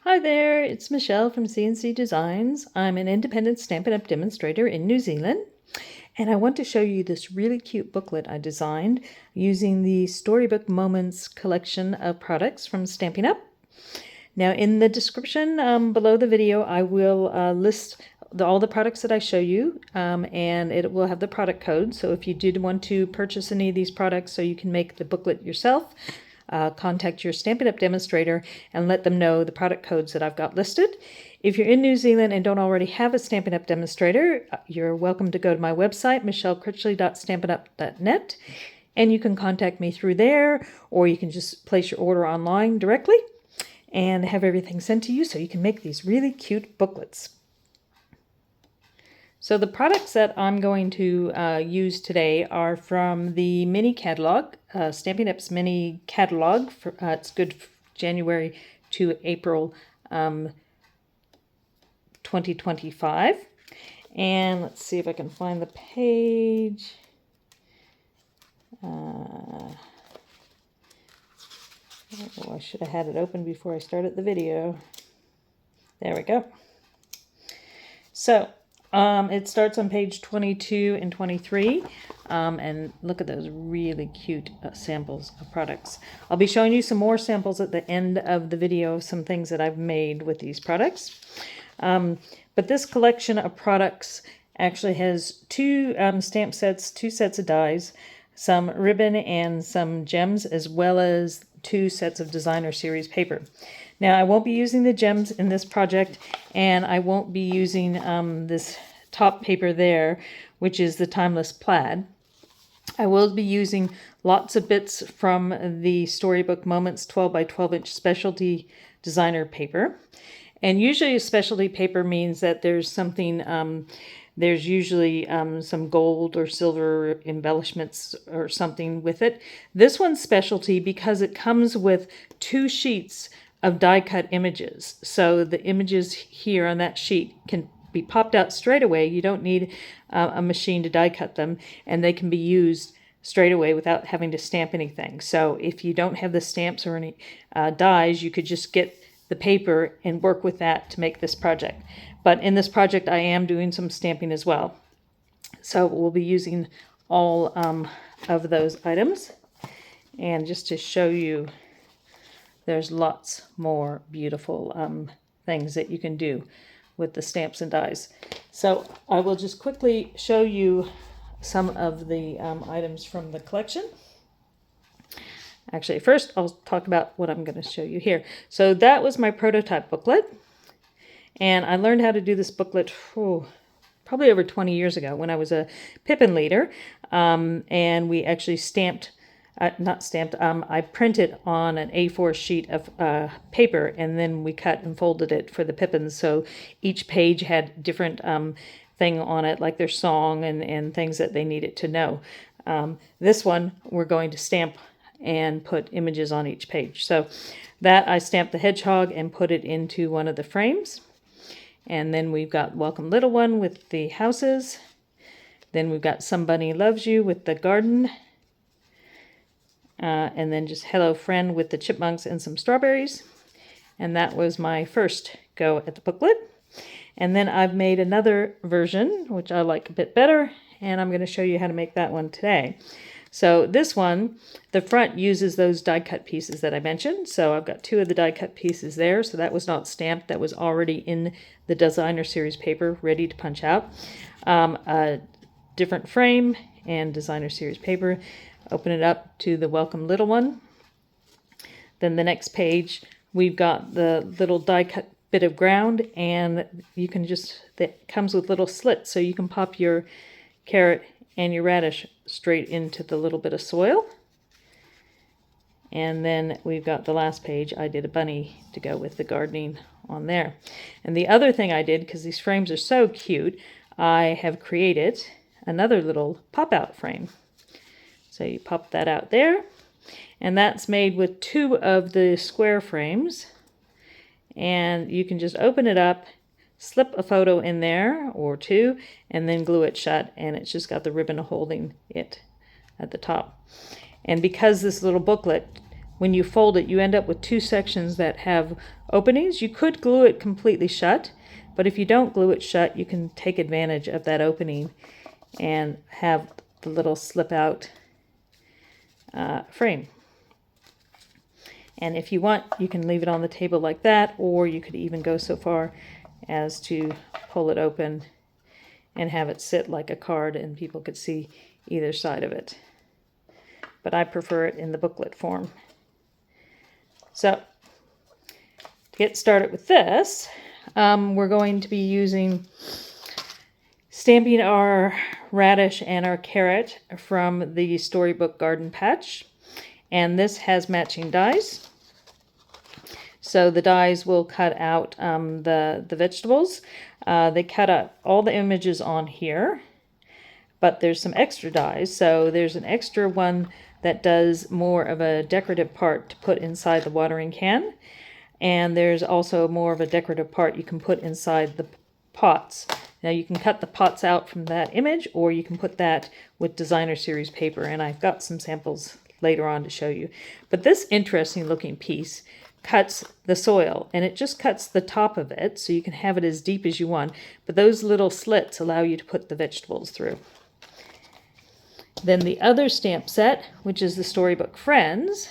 Hi there, it's Michelle from CNC Designs. I'm an independent Stampin' Up! Demonstrator in New Zealand, and I want to show you this really cute booklet I designed using the Storybook Moments collection of products from Stampin' Up! Now in the description below the video I will list all the products that I show you, and it will have the product code, so if you did want to purchase any of these products so you can make the booklet yourself, contact your Stampin' Up! Demonstrator and let them know the product codes that I've got listed. If you're in New Zealand and don't already have a Stampin' Up! Demonstrator, you're welcome to go to my website, michellekritchley.stampinup.net, and you can contact me through there, or you can just place your order online directly and have everything sent to you so you can make these really cute booklets. So the products that I'm going to use today are from the mini catalog, Stampin' Up's mini catalog. It's good January to April 2025. And let's see if I can find the page. Oh, I should have had it open before I started the video. There we go. So it starts on page 22 and 23, and look at those really cute samples of products. I'll be showing you some more samples at the end of the video of some things that I've made with these products. But this collection of products actually has two stamp sets, two sets of dies, some ribbon and some gems, as well as two sets of designer series paper. Now I won't be using the gems in this project, and I won't be using this top paper there, which is the Timeless Plaid. I will be using lots of bits from the Storybook Moments 12 by 12 inch specialty designer paper. And usually a specialty paper means that there's something, there's usually some gold or silver embellishments or something with it. This one's specialty because it comes with two sheets of die cut images. So the images here on that sheet can be popped out straight away. You don't need a machine to die cut them, and they can be used straight away without having to stamp anything. So if you don't have the stamps or any dies, you could just get the paper and work with that to make this project. But in this project I am doing some stamping as well. So we'll be using all of those items. And just to show you, there's lots more beautiful things that you can do with the stamps and dies. So I will just quickly show you some of the items from the collection. Actually, first I'll talk about what I'm going to show you here. So that was my prototype booklet. And I learned how to do this booklet probably over 20 years ago when I was a Pippin leader. And we actually I printed on an A4 sheet of paper, and then we cut and folded it for the Pippins. So each page had different thing on it, like their song and things that they needed to know. This one we're going to stamp and put images on each page. So that I stamped the hedgehog and put it into one of the frames. And then we've got Welcome Little One with the houses. Then we've got Somebody Loves You with the garden. And then just Hello Friend with the chipmunks and some strawberries. And that was my first go at the booklet. And then I've made another version, which I like a bit better, and I'm going to show you how to make that one today. So this one, the front uses those die cut pieces that I mentioned. So I've got two of the die cut pieces there. So that was not stamped. That was already in the designer series paper, ready to punch out. A different frame and designer series paper. Open it up to the Welcome Little One. Then the next page, we've got the little die cut bit of ground, and you can just, that comes with little slits, so you can pop your carrot and your radish straight into the little bit of soil. And then we've got the last page. I did a bunny to go with the gardening on there. And the other thing I did, because these frames are so cute, I have created another little pop-out frame. So you pop that out there, and that's made with two of the square frames. And you can just open it up, slip a photo in there or two, and then glue it shut, and it's just got the ribbon holding it at the top. And because this little booklet when you fold it, you end up with two sections that have openings. You could glue it completely shut, but if you don't glue it shut, you can take advantage of that opening and have the little slip out frame. And if you want, you can leave it on the table like that, or you could even go so far as to pull it open and have it sit like a card and people could see either side of it. But I prefer it in the booklet form. So, to get started with this, we're going to be stamping our radish and our carrot from the Storybook Garden Patch. And this has matching dies. So the dies will cut out the vegetables. They cut out all the images on here, but there's some extra dies. So there's an extra one that does more of a decorative part to put inside the watering can. And there's also more of a decorative part you can put inside the pots. Now you can cut the pots out from that image, or you can put that with designer series paper. And I've got some samples later on to show you. But this interesting looking piece cuts the soil, and it just cuts the top of it, so you can have it as deep as you want. But those little slits allow you to put the vegetables through. Then the other stamp set, which is the Storybook Friends,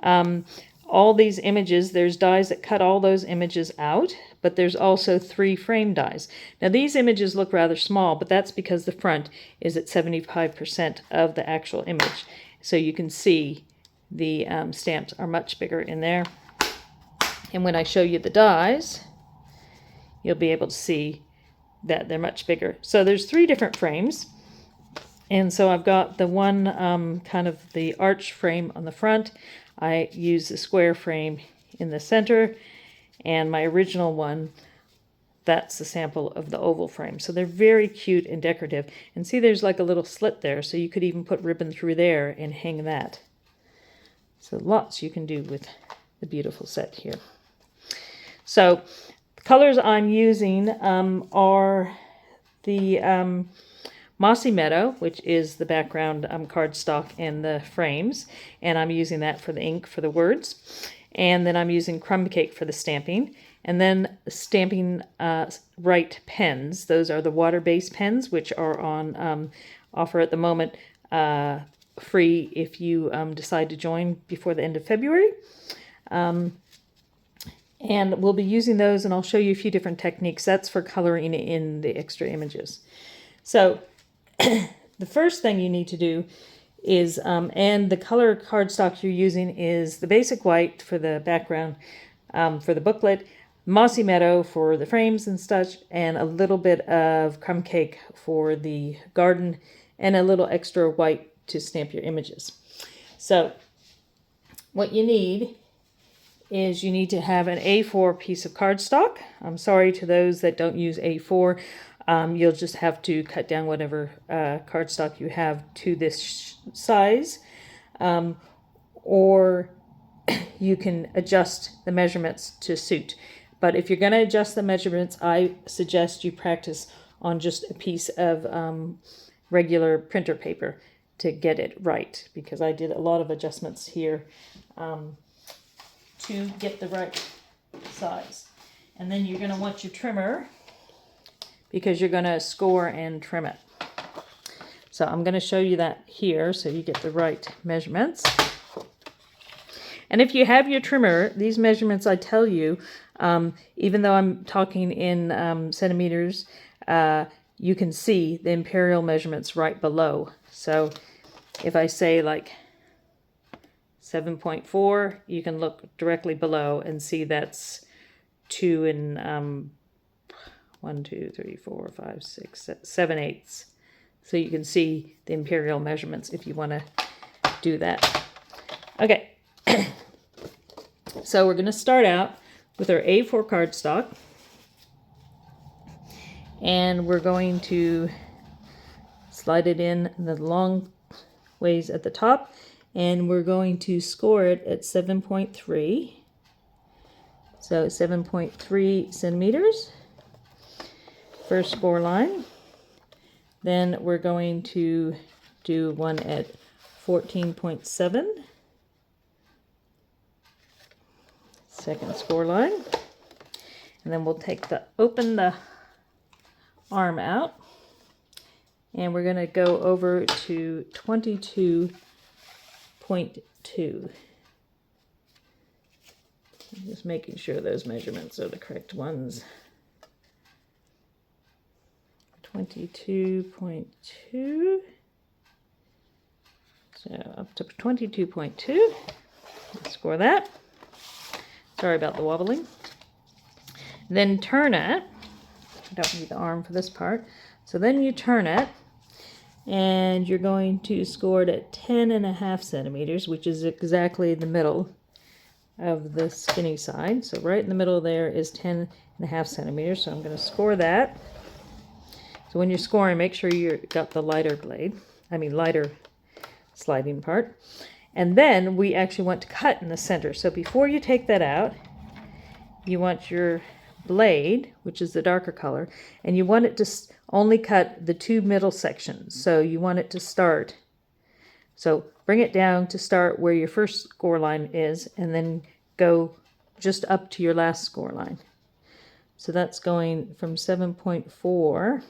all these images, there's dies that cut all those images out, but there's also 3 frame dies. Now these images look rather small, but that's because the front is at 75% of the actual image. So you can see the stamps are much bigger in there. And when I show you the dies, you'll be able to see that they're much bigger. So there's 3 different frames. And so I've got the one kind of the arch frame on the front. I use the square frame in the center. And my original one, that's the sample of the oval frame. So they're very cute and decorative. And see, there's like a little slit there, so you could even put ribbon through there and hang that. So lots you can do with the beautiful set here. So the colors I'm using are the Mossy Meadow, which is the background cardstock and the frames. And I'm using that for the ink for the words. And then I'm using Crumb Cake for the stamping. And then Stampin' Right pens. Those are the water-based pens, which are on offer at the moment, free if you decide to join before the end of February. And we'll be using those, and I'll show you a few different techniques. That's for coloring in the extra images. So the first thing you need to do is, and the color cardstock you're using is the basic white for the background for the booklet, Mossy Meadow for the frames and such, and a little bit of Crumb Cake for the garden, and a little extra white to stamp your images. So what you need is you need to have an A4 piece of cardstock. I'm sorry to those that don't use A4. You'll just have to cut down whatever cardstock you have to this size, or you can adjust the measurements to suit. But if you're going to adjust the measurements, I suggest you practice on just a piece of regular printer paper to get it right, because I did a lot of adjustments here to get the right size. And then you're going to want your trimmer, because you're going to score and trim it. So I'm going to show you that here so you get the right measurements. And if you have your trimmer, these measurements I tell you, even though I'm talking in centimeters, you can see the imperial measurements right below. So if I say like 7.4, you can look directly below and see that's 2 and 1, 2, 3, 4, 5, 6, 7 eighths. So you can see the imperial measurements if you want to do that. Okay, so we're going to start out with our A4 cardstock, and we're going to slide it in the long ways at the top, and we're going to score it at 7.3. So 7.3 centimeters. First score line. Then we're going to do one at 14.7. second score line. And then we'll open the arm out. And we're going to go over to 22.2. Just making sure those measurements are the correct ones. 22.2. So up to 22.2. Score that. Sorry about the wobbling. Then turn it. I don't need the arm for this part. So then you turn it, and you're going to score it at 10.5 centimeters, which is exactly the middle of the skinny side. So right in the middle there is 10.5 centimeters. So I'm going to score that. So when you're scoring, make sure you've got the lighter lighter sliding part. And then we actually want to cut in the center. So before you take that out, you want your blade, which is the darker color, and you want it to only cut the two middle sections. So you want it to start. So bring it down to start where your first score line is, and then go just up to your last score line. So that's going from 7.4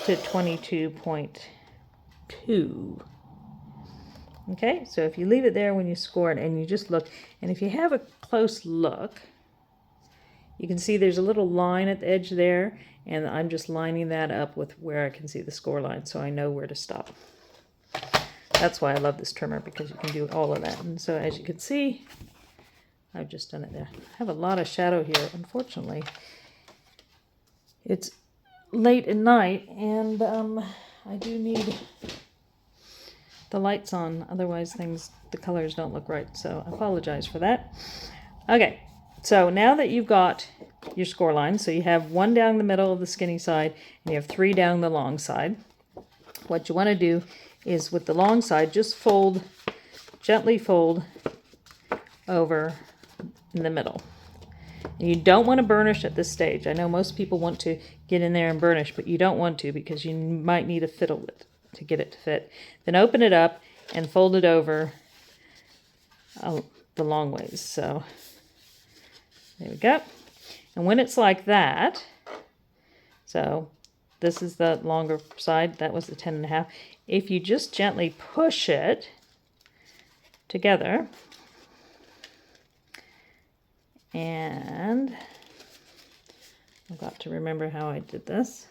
to 22.2. Okay, so if you leave it there when you score it and you just look, and if you have a close look, you can see there's a little line at the edge there, and I'm just lining that up with where I can see the score line, so I know where to stop. That's why I love this trimmer, because you can do all of that. And so as you can see, I've just done it there. I have a lot of shadow here, unfortunately. It's late at night, and I do need the lights on, otherwise the colors don't look right, so I apologize for that. Okay, so now that you've got your score line, so you have one down the middle of the skinny side, and you have three down the long side. What you want to do is with the long side, just gently fold over in the middle. And you don't want to burnish at this stage. I know most people want to get in there and burnish, but you don't want to, because you might need a fiddle with it to get it to fit. Then open it up and fold it over the long ways. So there we go. And when it's like that, so this is the longer side, that was the 10.5. If you just gently push it together, and I've got to remember how I did this.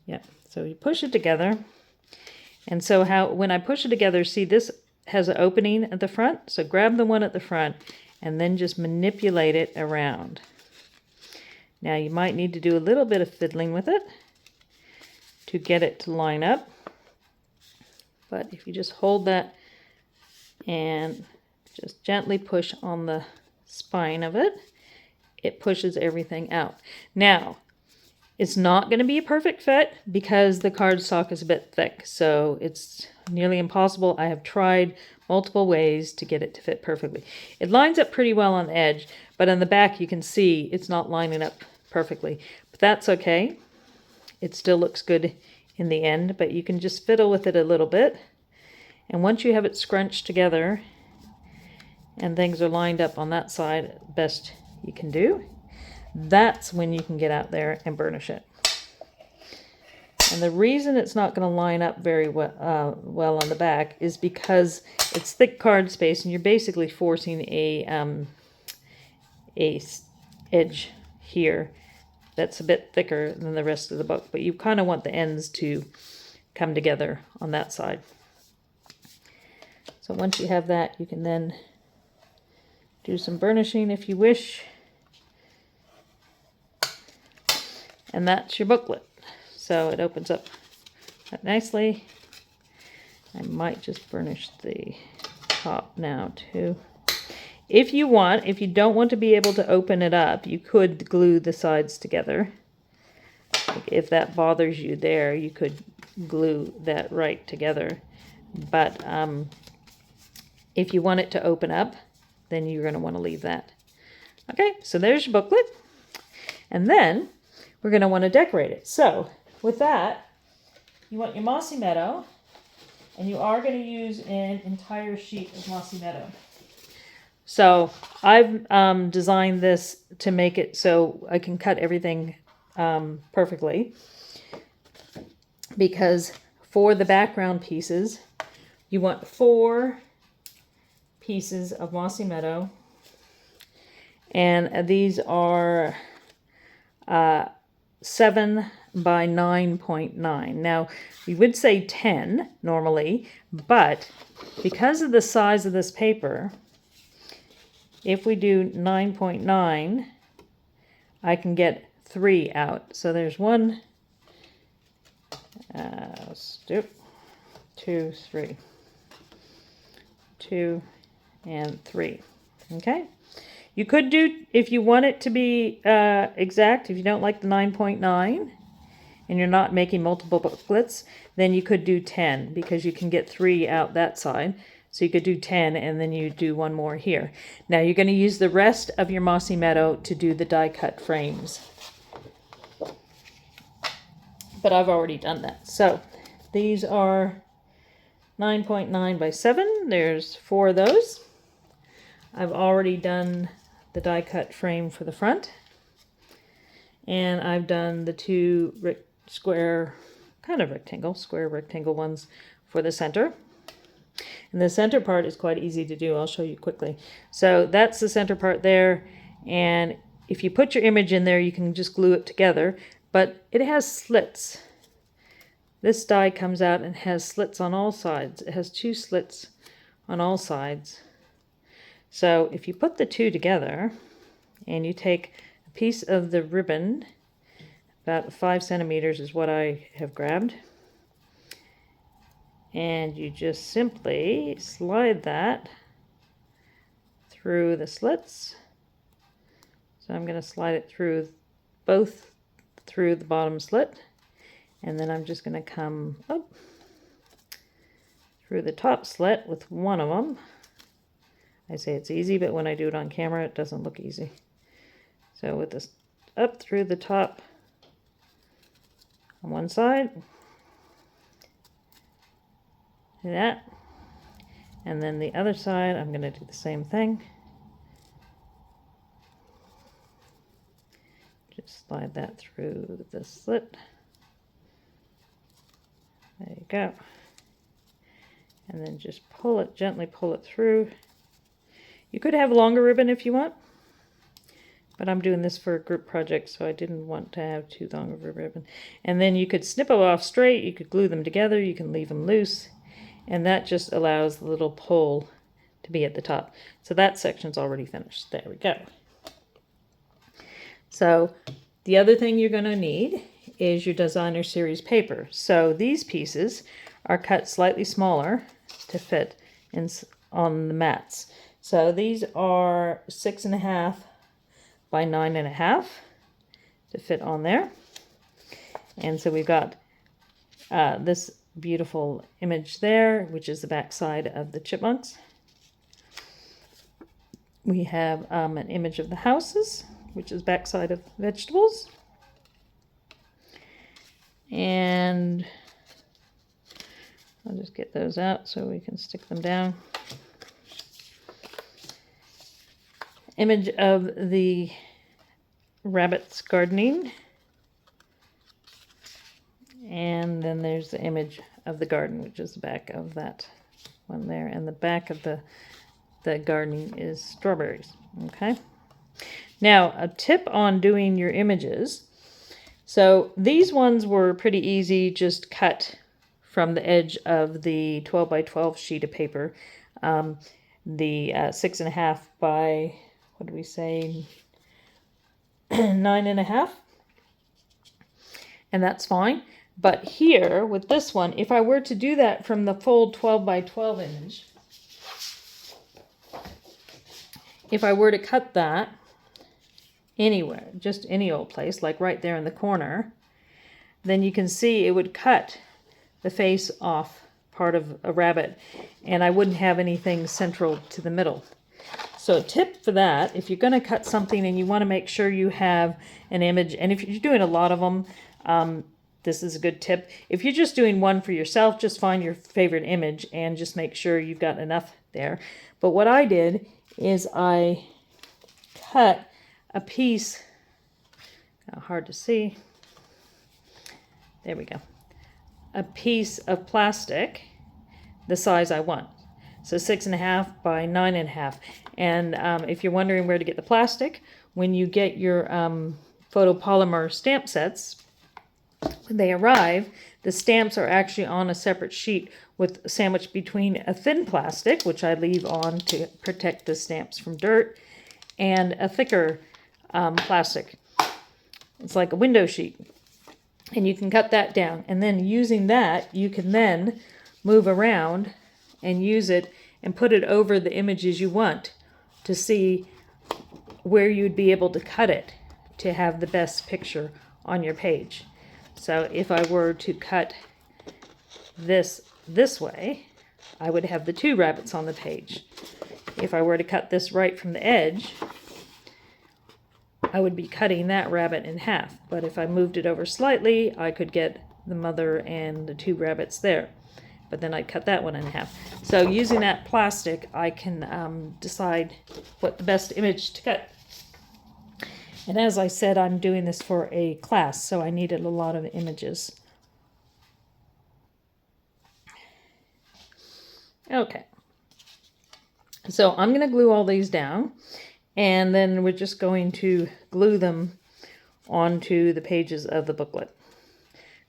Yep, so you push it together. And so when I push it together, see this has an opening at the front. So grab the one at the front and then just manipulate it around. Now you might need to do a little bit of fiddling with it to get it to line up. But if you just hold that and just gently push on the spine of it, it pushes everything out. Now, it's not going to be a perfect fit because the cardstock is a bit thick, so it's nearly impossible. I have tried multiple ways to get it to fit perfectly. It lines up pretty well on the edge, but on the back you can see it's not lining up perfectly. But that's okay. It still looks good in the end, but you can just fiddle with it a little bit. And once you have it scrunched together and things are lined up on that side best you can do, that's when you can get out there and burnish it. And the reason it's not going to line up very well on the back is because it's thick card space, and you're basically forcing a edge here that's a bit thicker than the rest of the book, but you kind of want the ends to come together on that side. So once you have that, you can then do some burnishing if you wish. And that's your booklet. So it opens up nicely. I might just burnish the top now too. If you don't want to be able to open it up, you could glue the sides together. If that bothers you there, you could glue that right together. But if you want it to open up, then you're going to want to leave that. Okay, so there's your booklet. And then we're going to want to decorate it. So with that, you want your Mossy Meadow, and you are going to use an entire sheet of Mossy Meadow. So I've designed this to make it so I can cut everything perfectly, because for the background pieces, you want 4 pieces of Mossy Meadow, and these are 7 by 9.9. Now, we would say 10 normally, but because of the size of this paper, if we do 9.9, I can get 3 out. So there's 1, 2, 3, 2, and 3. Okay. You could do, if you want it to be exact, if you don't like the 9.9 and you're not making multiple booklets, then you could do 10, because you can get 3 out that side. So you could do 10 and then you do 1 more here. Now you're going to use the rest of your Mossy Meadow to do the die cut frames. But I've already done that. So these are 9.9 by 7. There's 4 of those. I've already done the die cut frame for the front. And I've done the 2 square rectangle ones for the center. And the center part is quite easy to do. I'll show you quickly. So that's the center part there. And if you put your image in there, you can just glue it together. But it has slits. This die comes out and has slits on all sides. It has 2 slits on all sides. So if you put the 2 together and you take a piece of the ribbon, about 5 centimeters is what I have grabbed, and you just simply slide that through the slits. So I'm going to slide it through both through the bottom slit, and then I'm just going to come up through the top slit with one of them. I say it's easy, but when I do it on camera, it doesn't look easy. So with this up through the top on one side, do that, and then the other side, I'm going to do the same thing. Just slide that through the slit. There you go. And then just pull it, gently pull it through. You could have longer ribbon if you want, but I'm doing this for a group project, so I didn't want to have too long of a ribbon. And then you could snip them off straight, you could glue them together, you can leave them loose, and that just allows the little pull to be at the top. So that section's already finished. There we go. So the other thing you're going to need is your designer series paper. So these pieces are cut slightly smaller to fit on the mats. So these are 6.5 by 9.5 to fit on there. And so we've got this beautiful image there, which is the back side of the chipmunks. We have an image of the houses, which is backside of vegetables. And I'll just get those out so we can stick them down. Image of the rabbits gardening. And then there's the image of the garden, which is the back of that one there. And the back of the gardening is strawberries. Okay. Now, a tip on doing your images. So these ones were pretty easy, just cut from the edge of the 12 by 12 sheet of paper. The 6.5 by, what do we say, 9.5. And that's fine. But here, with this one, if I were to do that from the full 12 by 12 image, if I were to cut that anywhere, just any old place, like right there in the corner, then you can see it would cut the face off part of a rabbit, and I wouldn't have anything central to the middle. So a tip for that, if you're going to cut something and you want to make sure you have an image, and if you're doing a lot of them, this is a good tip. If you're just doing one for yourself, just find your favorite image and just make sure you've got enough there. But what I did is I cut a piece, hard to see, there we go, a piece of plastic the size I want. So 6.5 by 9.5. And if you're wondering where to get the plastic, when you get your photopolymer stamp sets, when they arrive, the stamps are actually on a separate sheet with sandwiched between a thin plastic, which I leave on to protect the stamps from dirt, and a thicker plastic. It's like a window sheet. And you can cut that down. And then using that, you can then move around and use it and put it over the images you want to see where you'd be able to cut it to have the best picture on your page. So if I were to cut this way, I would have the 2 rabbits on the page. If I were to cut this right from the edge, I would be cutting that rabbit in half. But if I moved it over slightly, I could get the mother and the 2 rabbits there. But then I'd cut that one in half. So using that plastic, I can decide what the best image to cut. And as I said, I'm doing this for a class, so I needed a lot of images. Okay. So I'm going to glue all these down, and then we're just going to glue them onto the pages of the booklet.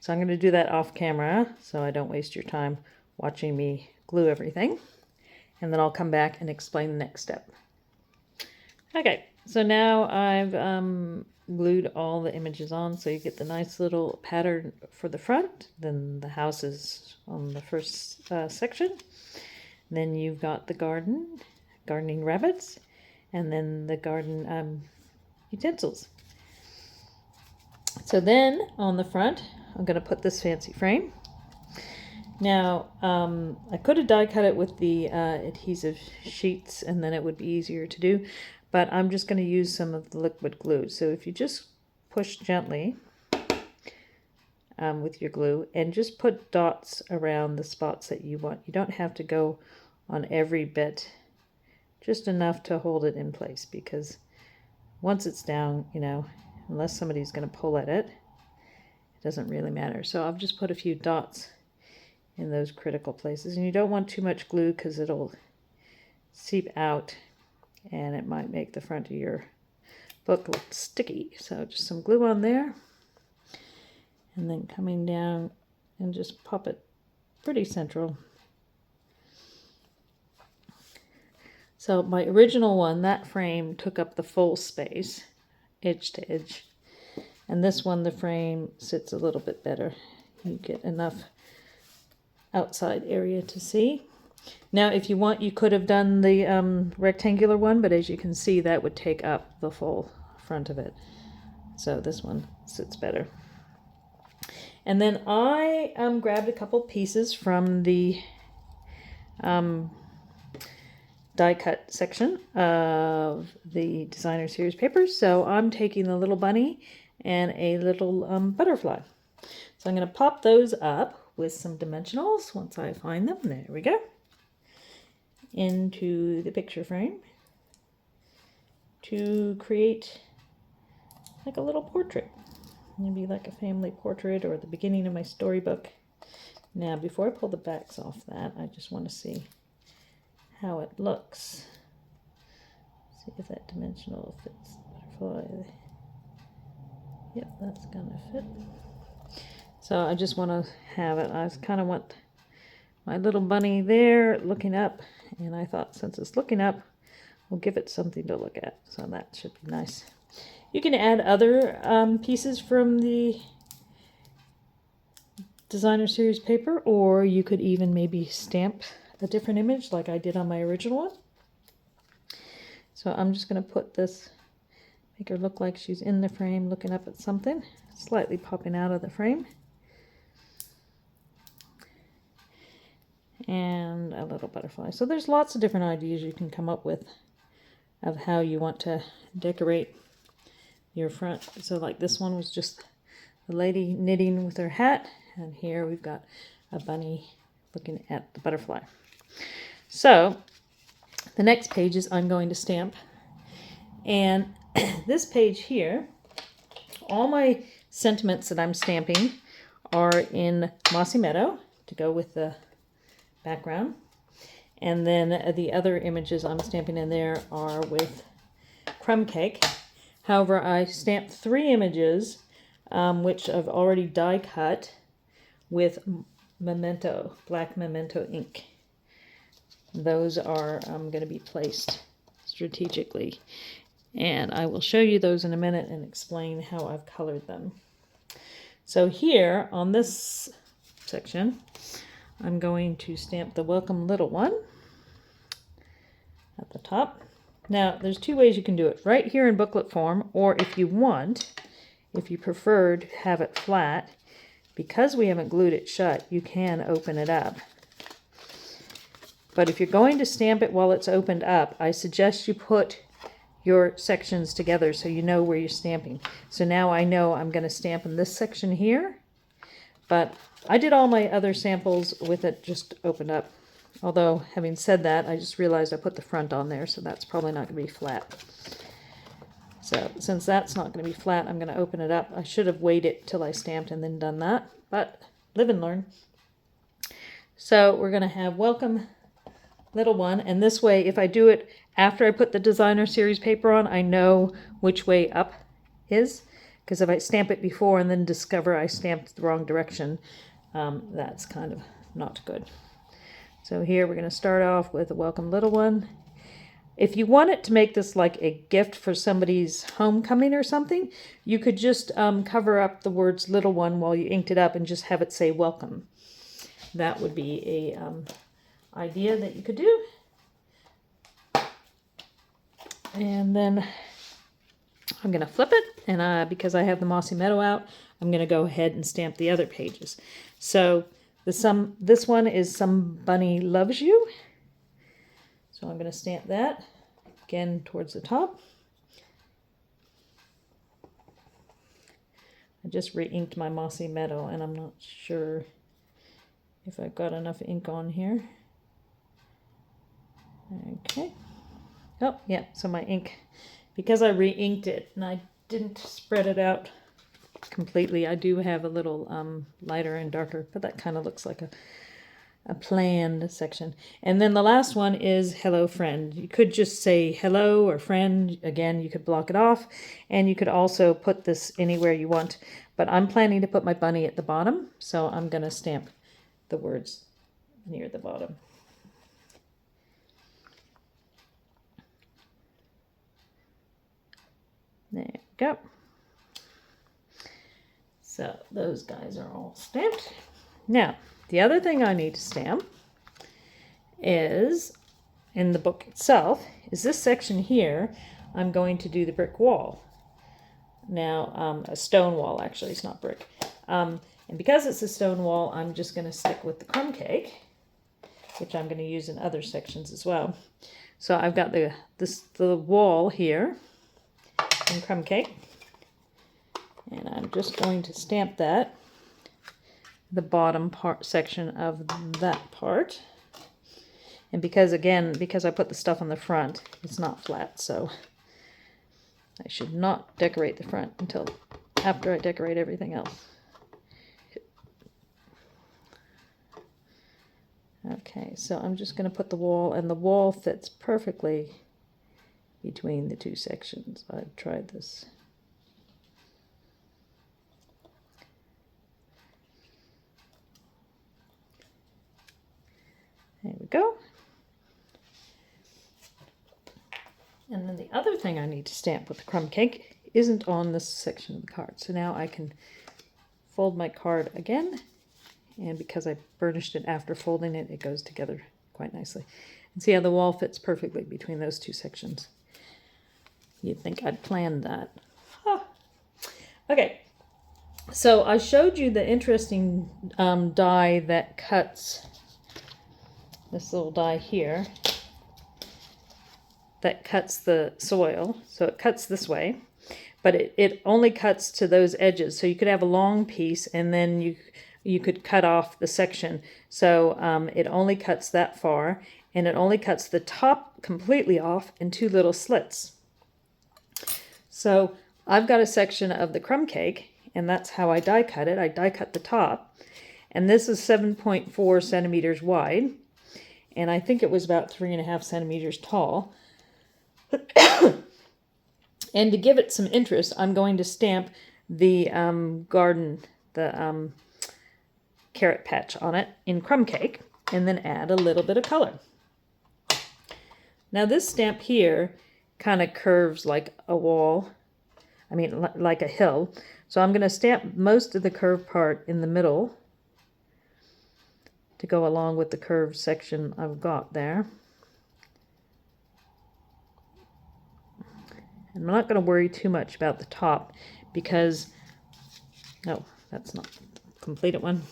So I'm going to do that off camera so I don't waste your time watching me glue everything. And then I'll come back and explain the next step. Okay, so now I've glued all the images on so you get the nice little pattern for the front. Then the house is on the first section. Then you've got the gardening rabbits, and then the garden utensils. So then on the front, I'm going to put this fancy frame. Now, I could have die cut it with the adhesive sheets, and then it would be easier to do, but I'm just going to use some of the liquid glue. So if you just push gently with your glue and just put dots around the spots that you want. You don't have to go on every bit, just enough to hold it in place, because once it's down, you know, unless somebody's going to pull at it, it doesn't really matter. So I've just put a few dots in those critical places. And you don't want too much glue because it'll seep out and it might make the front of your book look sticky. So just some glue on there, and then coming down and just pop it pretty central. So my original one, that frame took up the full space, edge to edge. And this one, the frame sits a little bit better. You get enough outside area to see. Now, if you want, you could have done the rectangular one, but as you can see, that would take up the full front of it. So this one sits better. And then I grabbed a couple pieces from the die cut section of the designer series papers. So I'm taking a little bunny and a little butterfly. So I'm going to pop those up with some dimensionals once I find them. There we go. Into the picture frame to create like a little portrait. Maybe like a family portrait or the beginning of my storybook. Now, before I pull the backs off that, I just want to see how it looks. See if that dimensional fits the butterfly. Yep, that's gonna fit. So I just want to have it. I kind of want my little bunny there looking up, and I thought since it's looking up, we'll give it something to look at. So that should be nice. You can add other pieces from the designer series paper, or you could even maybe stamp a different image like I did on my original one. So I'm just going to put this, make her look like she's in the frame looking up at something, slightly popping out of the frame. And a little butterfly. So there's lots of different ideas you can come up with of how you want to decorate your front. So like this one was just the lady knitting with her hat, and here we've got a bunny looking at the butterfly. So the next pages I'm going to stamp. And this page here, all my sentiments that I'm stamping are in Mossy Meadow to go with the background. And then the other images I'm stamping in there are with Crumb Cake. However, I stamped 3 images, which I've already die cut with Memento, black Memento ink. Those are going to be placed strategically. And I will show you those in a minute and explain how I've colored them. So here on this section, I'm going to stamp the Welcome Little One at the top. Now, there's 2 ways you can do it. Right here in booklet form, or if you want, if you prefer to have it flat, because we haven't glued it shut, you can open it up. But if you're going to stamp it while it's opened up, I suggest you put your sections together so you know where you're stamping. So now I know I'm going to stamp in this section here, but I did all my other samples with it just opened up. Although, having said that, I just realized I put the front on there, so that's probably not going to be flat. So since that's not going to be flat, I'm going to open it up. I should have waited till I stamped and then done that, but live and learn. So we're going to have Welcome Little One, and this way, if I do it after I put the designer series paper on, I know which way up is, because if I stamp it before and then discover I stamped the wrong direction, that's kind of not good. So here we're going to start off with a Welcome Little One. If you wanted to make this like a gift for somebody's homecoming or something, you could just cover up the words Little One while you inked it up and just have it say Welcome. That would be a idea that you could do. And then I'm going to flip it, and because I have the Mossy Meadow out, I'm going to go ahead and stamp the other pages. So this one is Some Bunny Loves You. So I'm going to stamp that again towards the top. I just re-inked my Mossy Meadow, and I'm not sure if I've got enough ink on here. Okay. Oh, yeah, so my ink, because I re-inked it and I didn't spread it out completely, I do have a little lighter and darker, but that kind of looks like a planned section. And then the last one is Hello Friend. You could just say hello or friend. Again, you could block it off, and you could also put this anywhere you want, but I'm planning to put my bunny at the bottom, so I'm going to stamp the words near the bottom. There you go. So those guys are all stamped. Now, the other thing I need to stamp is, in the book itself, is this section here. I'm going to do the brick wall. Now, a stone wall, actually, it's not brick. And because it's a stone wall, I'm just going to stick with the crumb cake, which I'm going to use in other sections as well. So I've got the wall here in crumb cake, and I'm just going to stamp that, the bottom part section of that part. And because I put the stuff on the front, it's not flat, so I should not decorate the front until after I decorate everything else. Okay, so I'm just going to put the wall, and the wall fits perfectly between the two sections. I've tried this. There we go. And then the other thing I need to stamp with the crumb cake isn't on this section of the card. So now I can fold my card again, and because I burnished it after folding it, it goes together quite nicely. And see how the wall fits perfectly between those two sections. You'd think I'd planned that. Huh. Okay, so I showed you the interesting die that cuts, this little die here, that cuts the soil. So it cuts this way, but it only cuts to those edges. So you could have a long piece, and then you could cut off the section. So it only cuts that far, and it only cuts the top completely off in 2 little slits. So I've got a section of the crumb cake, and that's how I die cut it. I die cut the top, and this is 7.4 centimeters wide, and I think it was about 3.5 centimeters tall. And to give it some interest, I'm going to stamp the garden, the carrot patch on it in crumb cake, and then add a little bit of color. Now this stamp here kind of curves like a wall, like a hill. So I'm going to stamp most of the curved part in the middle to go along with the curved section I've got there. I'm not going to worry too much about the top because, oh, that's not the completed one.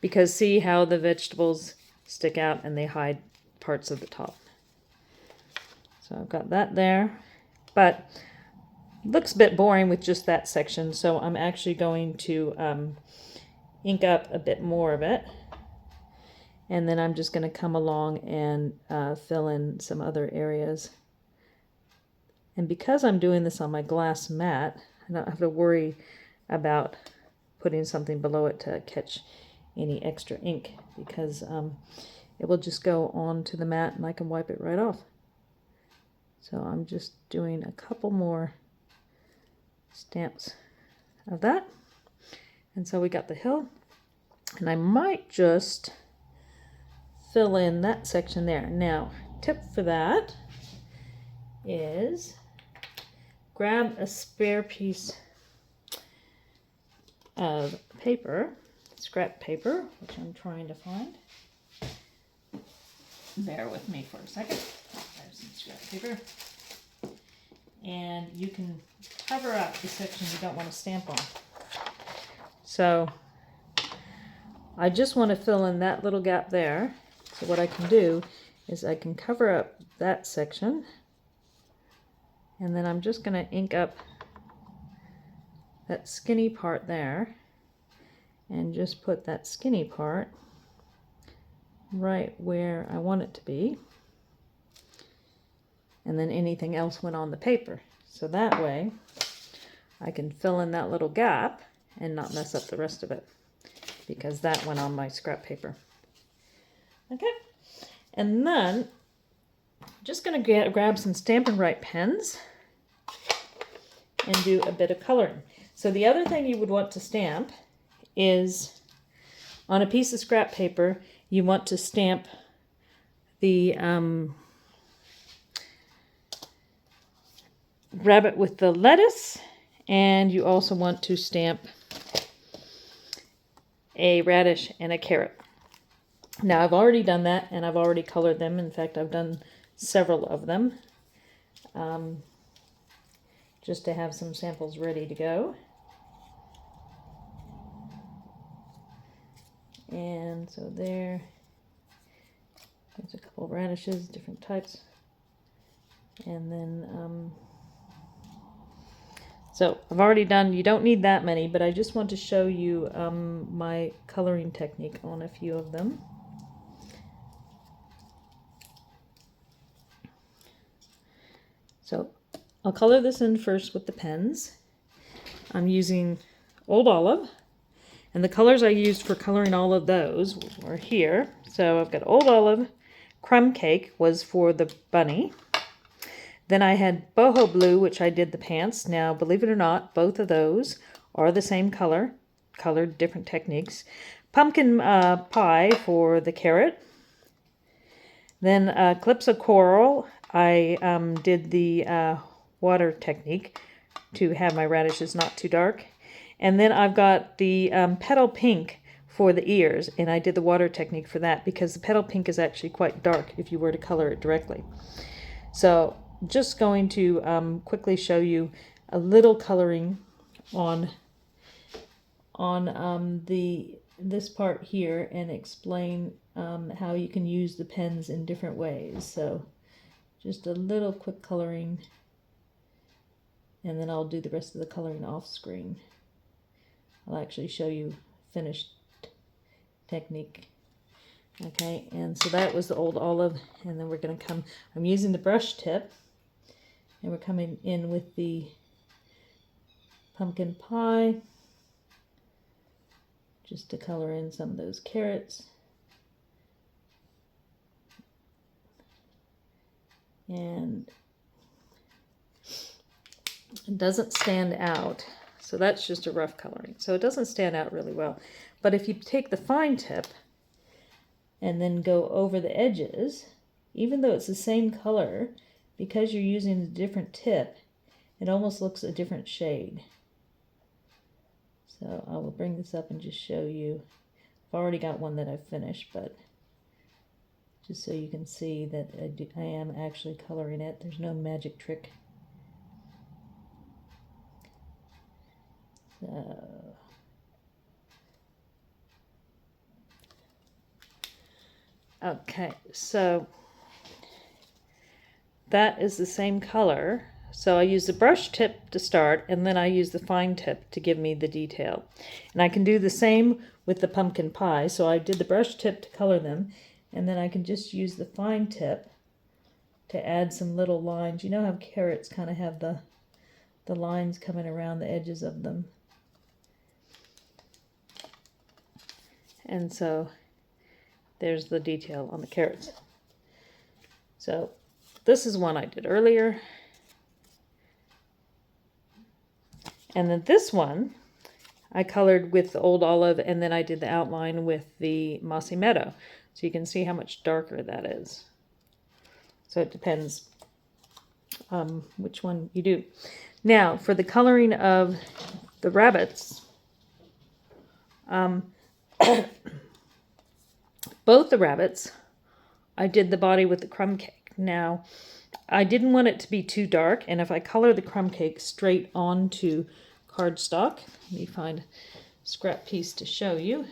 Because see how the vegetables stick out and they hide parts of the top. So I've got that there, but it looks a bit boring with just that section, so I'm actually going to ink up a bit more of it. And then I'm just going to come along and fill in some other areas. And because I'm doing this on my glass mat, I don't have to worry about putting something below it to catch any extra ink, because it will just go onto the mat and I can wipe it right off. So I'm just doing a couple more stamps of that. And so we got the hill, and I might just fill in that section there. Now, tip for that is grab a spare piece of paper, scrap paper, which I'm trying to find. Bear with me for a second. There's some scrap paper. And you can cover up the section you don't want to stamp on. So I just want to fill in that little gap there. So what I can do is I can cover up that section, and then I'm just going to ink up that skinny part there, and just put that skinny part right where I want it to be. And then anything else went on the paper. So that way I can fill in that little gap and not mess up the rest of it, because that went on my scrap paper. Okay, and then I'm just going to grab some Stampin' Up pens and do a bit of coloring. So the other thing you would want to stamp is on a piece of scrap paper, you want to stamp the rabbit with the lettuce, and you also want to stamp a radish and a carrot. Now I've already done that, and I've already colored them. In fact, I've done several of them just to have some samples ready to go. And so there's a couple of radishes, different types. And then, so I've already done, you don't need that many, but I just want to show you my coloring technique on a few of them. So I'll color this in first with the pens. I'm using Old Olive, and the colors I used for coloring all of those were here. So I've got Old Olive, Crumb Cake was for the bunny. Then I had Boho Blue, which I did the pants. Now, believe it or not, both of those are the same color, colored different techniques. Pumpkin Pie for the carrot. Then Calypso Coral, I did the water technique to have my radishes not too dark. And then I've got the Petal Pink for the ears, and I did the water technique for that because the Petal Pink is actually quite dark if you were to color it directly. So just going to quickly show you a little coloring on this part here, and explain how you can use the pens in different ways. So just a little quick coloring, and then I'll do the rest of the coloring off screen. I'll actually show you finished technique Okay, and so that was the old olive, and then we're going to come, I'm using the brush tip, and we're coming in with the pumpkin pie, just to color in some of those carrots. And it doesn't stand out, so that's just a rough coloring. So it doesn't stand out really well. But if you take the fine tip and then go over the edges, even though it's the same color, because you're using a different tip, it almost looks a different shade. So I will bring this up and just show you. I've already got one that I've finished, but just so you can see that I am actually coloring it. There's no magic trick. So, okay, so that is the same color. So I use the brush tip to start, and then I use the fine tip to give me the detail. And I can do the same with the pumpkin pie. So I did the brush tip to color them, and then I can just use the fine tip to add some little lines. You know how carrots kind of have the lines coming around the edges of them. And so there's the detail on the carrots. So this is one I did earlier. And then this one I colored with the old olive, and then I did the outline with the mossy meadow. So you can see how much darker that is. So it depends which one you do. Now for the coloring of the rabbits, both the rabbits, I did the body with the crumb cake. Now, I didn't want it to be too dark, and if I color the crumb cake straight onto cardstock, let me find a scrap piece to show you.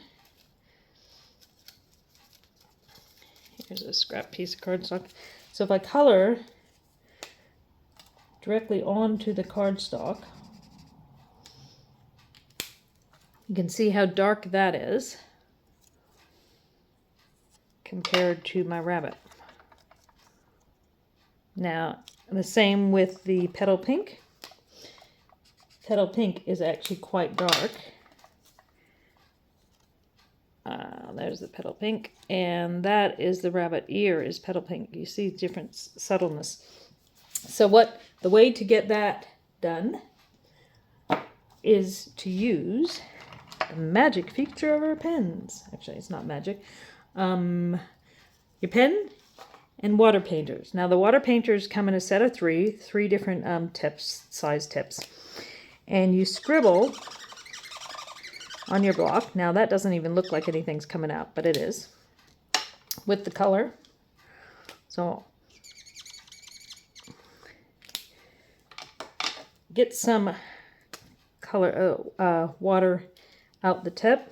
Here's a scrap piece of cardstock. So if I color directly onto the cardstock, you can see how dark that is compared to my rabbit. Now, the same with the petal pink. Petal pink is actually quite dark. There's the petal pink, and that is the rabbit ear is petal pink. You see different subtleness. So the way to get that done is to use the magic feature of our pens. Actually, it's not magic. Your pen and water painters. Now the water painters come in a set of three different size tips. And you scribble on your block. Now that doesn't even look like anything's coming out, but it is, with the color. So get some color, water out the tip.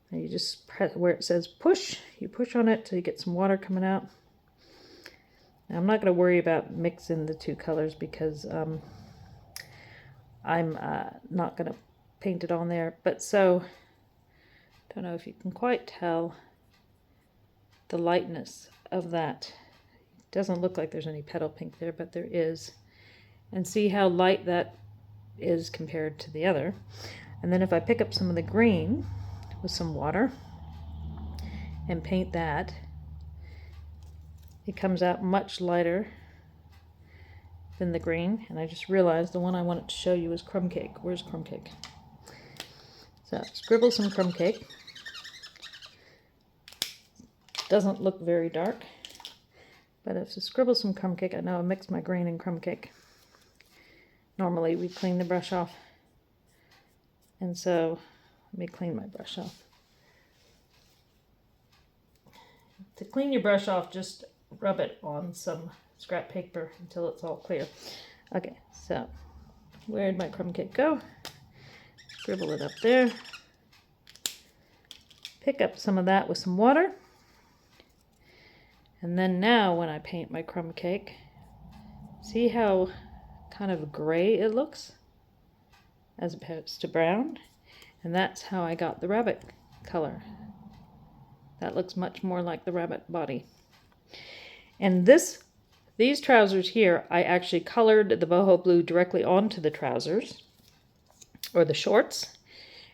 And you just press where it says push. You push on it till you get some water coming out. Now, I'm not going to worry about mixing the two colors because I'm not going to paint it on there. But so, don't know if you can quite tell the lightness of that. It doesn't look like there's any petal pink there, but there is. And see how light that is compared to the other. And then if I pick up some of the green with some water and paint that, it comes out much lighter than the green. And I just realized the one I wanted to show you is crumb cake. Where's crumb cake? So scribble some crumb cake. Doesn't look very dark, but if you scribble some crumb cake, I know I mixed my green and crumb cake. Normally we clean the brush off, and so let me clean my brush off. To clean your brush off, just rub it on some scrap paper until it's all clear. Okay, so where'd my crumb cake go? Scribble it up there. Pick up some of that with some water. And then now when I paint my crumb cake, see how kind of gray it looks as opposed to brown? And that's how I got the rabbit color. That looks much more like the rabbit body. And these trousers here, I actually colored the boho blue directly onto the trousers, or the shorts.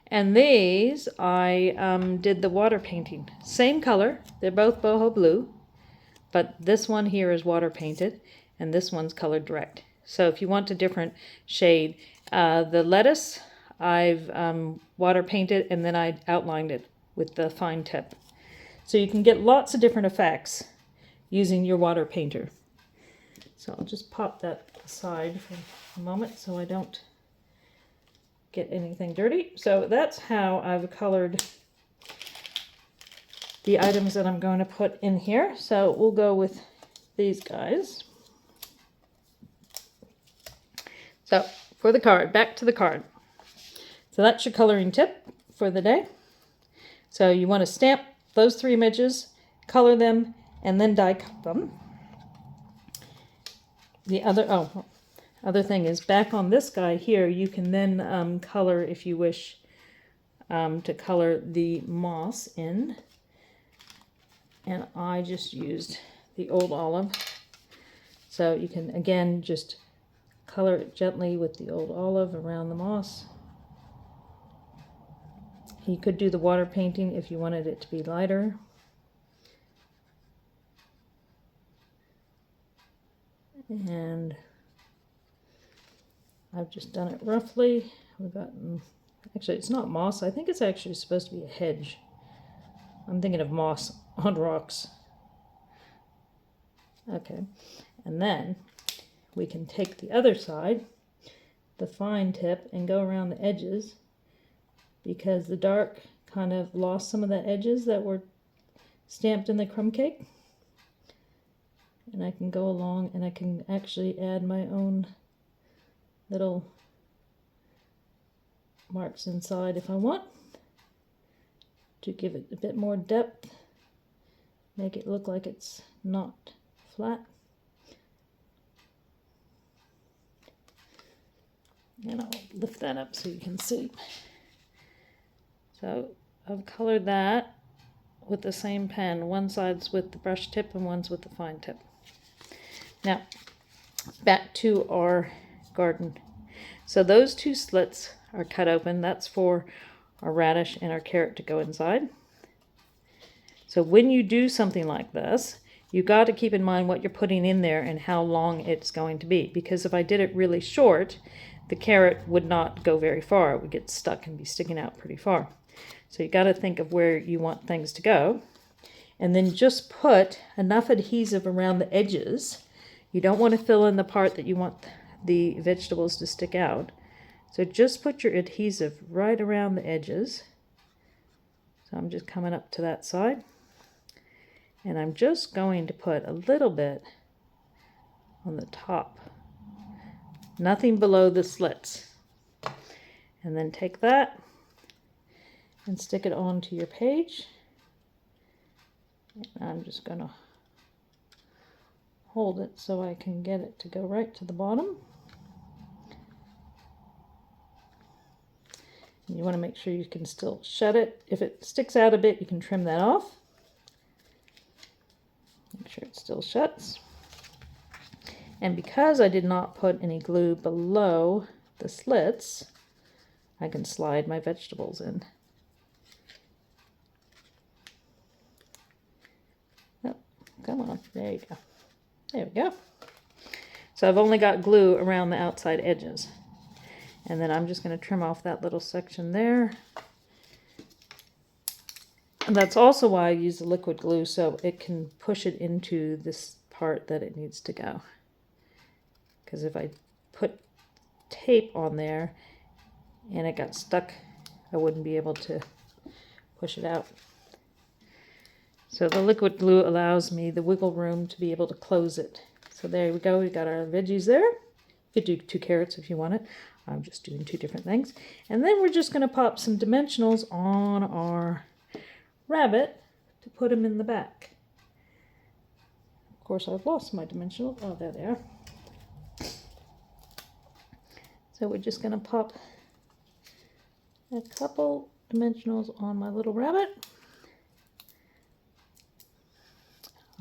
And these, I did the water painting. Same color, they're both boho blue, but this one here is water painted, and this one's colored direct. So if you want a different shade, the lettuce, I've water painted, and then I outlined it with the fine tip. So you can get lots of different effects using your water painter. So I'll just pop that aside for a moment so I don't get anything dirty. So that's how I've colored the items that I'm going to put in here. So we'll go with these guys. So for the card, back to the card. So that's your coloring tip for the day. So you want to stamp those 3 images, color them, and then die cut them. The other thing is, back on this guy here, you can then color, if you wish, to color the moss in. And I just used the old olive. So you can, again, just color it gently with the old olive around the moss. You could do the water painting if you wanted it to be lighter. And I've just done it roughly. We've gotten, actually it's not moss, I think it's actually supposed to be a hedge. I'm thinking of moss on rocks. Okay, and then we can take the other side, the fine tip, and go around the edges, because the dark kind of lost some of the edges that were stamped in the crumb cake. And I can go along and I can actually add my own little marks inside if I want, to give it a bit more depth, make it look like it's not flat. And I'll lift that up so you can see. So I've colored that with the same pen. One side's with the brush tip and one's with the fine tip. Now, back to our garden. So those 2 slits are cut open. That's for our radish and our carrot to go inside. So when you do something like this, you got to keep in mind what you're putting in there and how long it's going to be. Because if I did it really short, the carrot would not go very far. It would get stuck and be sticking out pretty far. So you got to think of where you want things to go. And then just put enough adhesive around the edges. You don't want to fill in the part that you want the vegetables to stick out. So just put your adhesive right around the edges. So I'm just coming up to that side. And I'm just going to put a little bit on the top. Nothing below the slits. And then take that and stick it onto your page. And I'm just going to hold it so I can get it to go right to the bottom. And you want to make sure you can still shut it. If it sticks out a bit, you can trim that off. Make sure it still shuts. And because I did not put any glue below the slits, I can slide my vegetables in. Oh, come on, there you go. There we go. So I've only got glue around the outside edges. And then I'm just going to trim off that little section there. And that's also why I use the liquid glue, so it can push it into this part that it needs to go. Because if I put tape on there and it got stuck, I wouldn't be able to push it out. So the liquid glue allows me the wiggle room to be able to close it. So there we go, we got our veggies there. You could do 2 carrots if you want it. I'm just doing 2 different things. And then we're just going to pop some dimensionals on our rabbit to put them in the back. Of course, I've lost my dimensionals. Oh, there they are. So we're just going to pop a couple dimensionals on my little rabbit.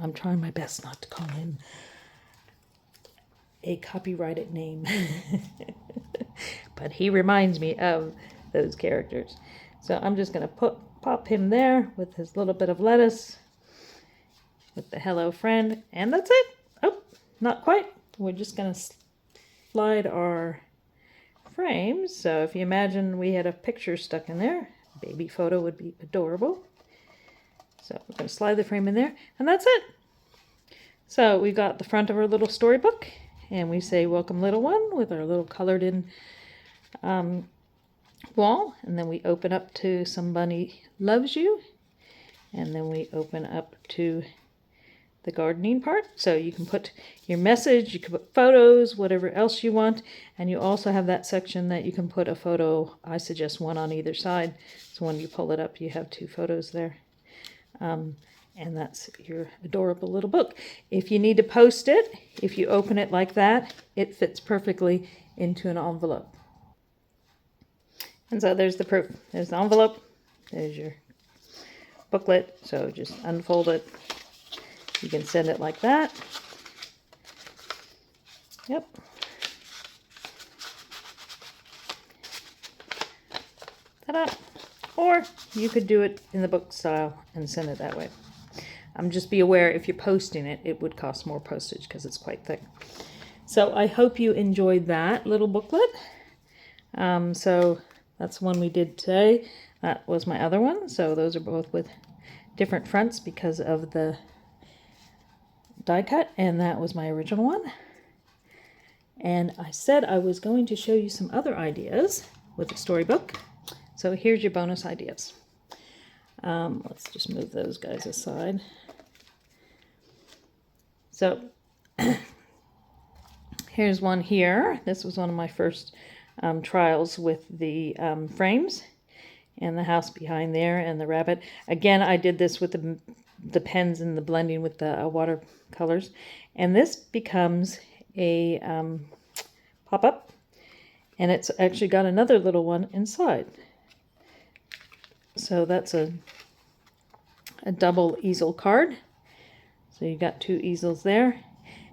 I'm trying my best not to call him a copyrighted name. But he reminds me of those characters. So I'm just going to pop him there with his little bit of lettuce, with the hello friend, and that's it. Oh, not quite. We're just going to slide our frames. So if you imagine we had a picture stuck in there, baby photo would be adorable. So we're going to slide the frame in there, and that's it. So we got the front of our little storybook, and we say welcome little one with our little colored in wall, and then we open up to somebody loves you, and then we open up to the gardening part. So you can put your message, you can put photos, whatever else you want, and you also have that section that you can put a photo. I suggest one on either side, so when you pull it up you have 2 photos there. And that's your adorable little book. If you need to post it, if you open it like that, it fits perfectly into an envelope. And so there's the proof. There's the envelope. There's your booklet. So just unfold it. You can send it like that. Yep. Ta-da! Or you could do it in the book style and send it that way. Just be aware if you're posting it, it would cost more postage because it's quite thick. So I hope you enjoyed that little booklet. So that's one we did today. That was my other one. So those are both with different fronts because of the die cut, and that was my original one. And I said I was going to show you some other ideas with the storybook. So here's your bonus ideas. Let's just move those guys aside. So here's one here. This was one of my first trials with the frames, and the house behind there and the rabbit. Again, I did this with the pens and the blending with the watercolors, and this becomes a pop-up, and it's actually got another little one inside. So that's a double easel card. So you got 2 easels there,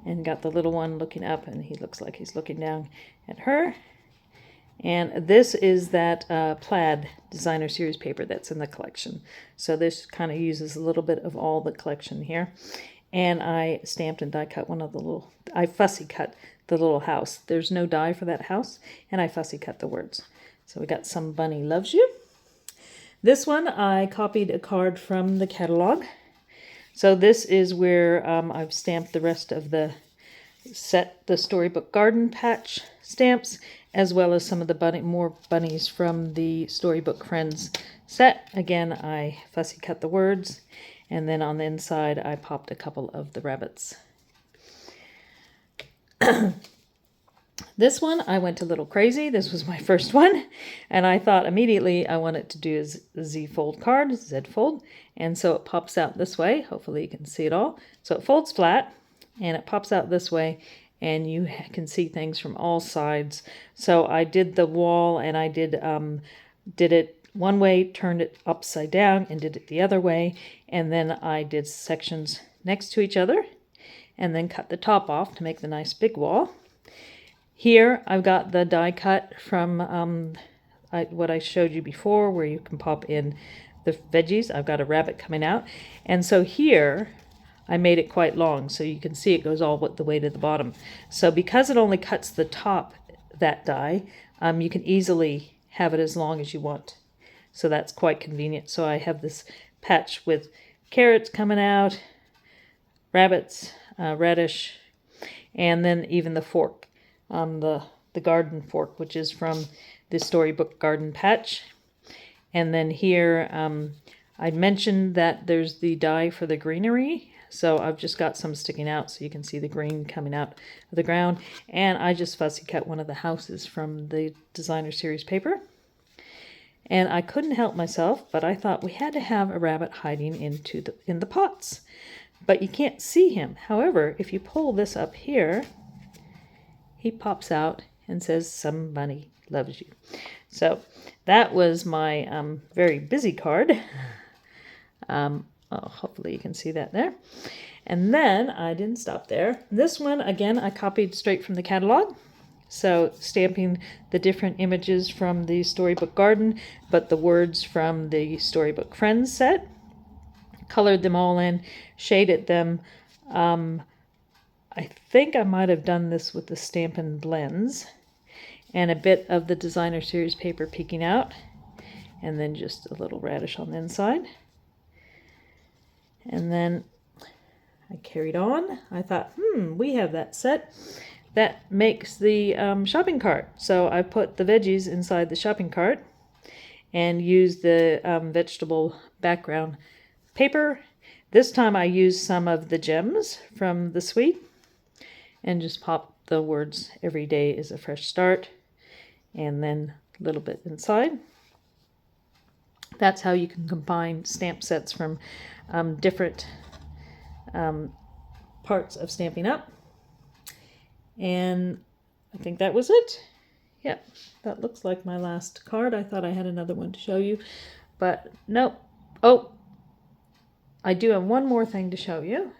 and got the little one looking up, and he looks like he's looking down at her. And this is that plaid designer series paper that's in the collection. So this kind of uses a little bit of all the collection here. And I stamped and die cut one of the little, I fussy cut the little house. There's no die for that house, and I fussy cut the words. So we got Some Bunny Loves You. This one I copied a card from the catalog. So this is where I've stamped the rest of the set, the Storybook Garden Patch stamps, as well as some of the more bunnies from the Storybook Friends set. Again, I fussy cut the words, and then on the inside I popped a couple of the rabbits. This one I went a little crazy. This was my first one, and I thought immediately I wanted to do a Z-fold card, Z-fold, and so it pops out this way. Hopefully you can see it all. So it folds flat, and it pops out this way, and you can see things from all sides. So I did the wall, and I did it one way, turned it upside down, and did it the other way, and then I did sections next to each other, and then cut the top off to make the nice big wall. Here I've got the die cut from what I showed you before, where you can pop in the veggies. I've got a rabbit coming out, and so here I made it quite long, so you can see it goes all the way to the bottom. So because it only cuts the top, that die, you can easily have it as long as you want. So that's quite convenient. So I have this patch with carrots coming out, rabbits, radish, and then even the fork. The garden fork, which is from the Storybook Garden Patch. And then here I mentioned that there's the die for the greenery, so I've just got some sticking out so you can see the green coming out of the ground. And I just fussy cut one of the houses from the designer series paper. And I couldn't help myself, but I thought we had to have a rabbit hiding in the pots, but you can't see him. However, if you pull this up here, he pops out and says, "Some bunny loves you." So that was my very busy card. Hopefully you can see that there. And then I didn't stop there. This one, again, I copied straight from the catalog. So stamping the different images from the Storybook Garden, but the words from the Storybook Friends set. Colored them all in, shaded them. I think I might have done this with the Stampin' Blends. And a bit of the Designer Series paper peeking out. And then just a little radish on the inside. And then I carried on. I thought, we have that set. That makes the shopping cart. So I put the veggies inside the shopping cart and used the vegetable background paper. This time I used some of the gems from the suite and just popped the words "Every day is a fresh start" and then a little bit inside. That's how you can combine stamp sets from different parts of Stampin' Up. And I think that was it. Yep, that looks like my last card. I thought I had another one to show you, but nope. Oh, I do have one more thing to show you.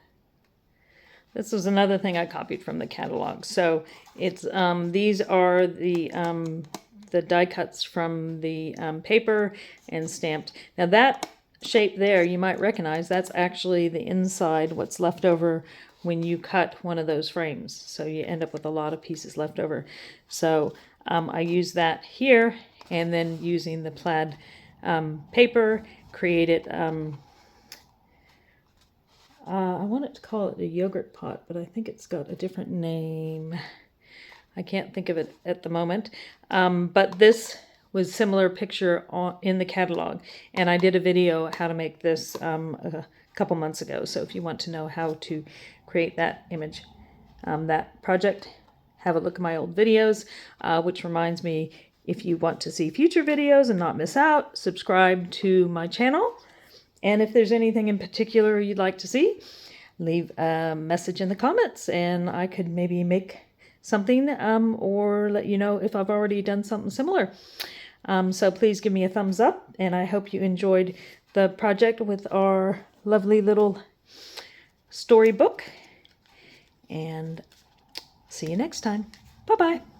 This was another thing I copied from the catalog. So it's these are the die cuts from the paper and stamped. Now that shape there, you might recognize, that's actually the inside, what's left over when you cut one of those frames. So you end up with a lot of pieces left over. So I use that here, and then using the plaid paper, created, I wanted to call it a yogurt pot, but I think it's got a different name. I can't think of it at the moment. But this was similar picture in the catalog. And I did a video how to make this a couple months ago. So if you want to know how to create that image, that project, have a look at my old videos, which reminds me, if you want to see future videos and not miss out, subscribe to my channel. And if there's anything in particular you'd like to see, leave a message in the comments and I could maybe make something or let you know if I've already done something similar. So please give me a thumbs up, and I hope you enjoyed the project with our lovely little storybook. And see you next time. Bye-bye.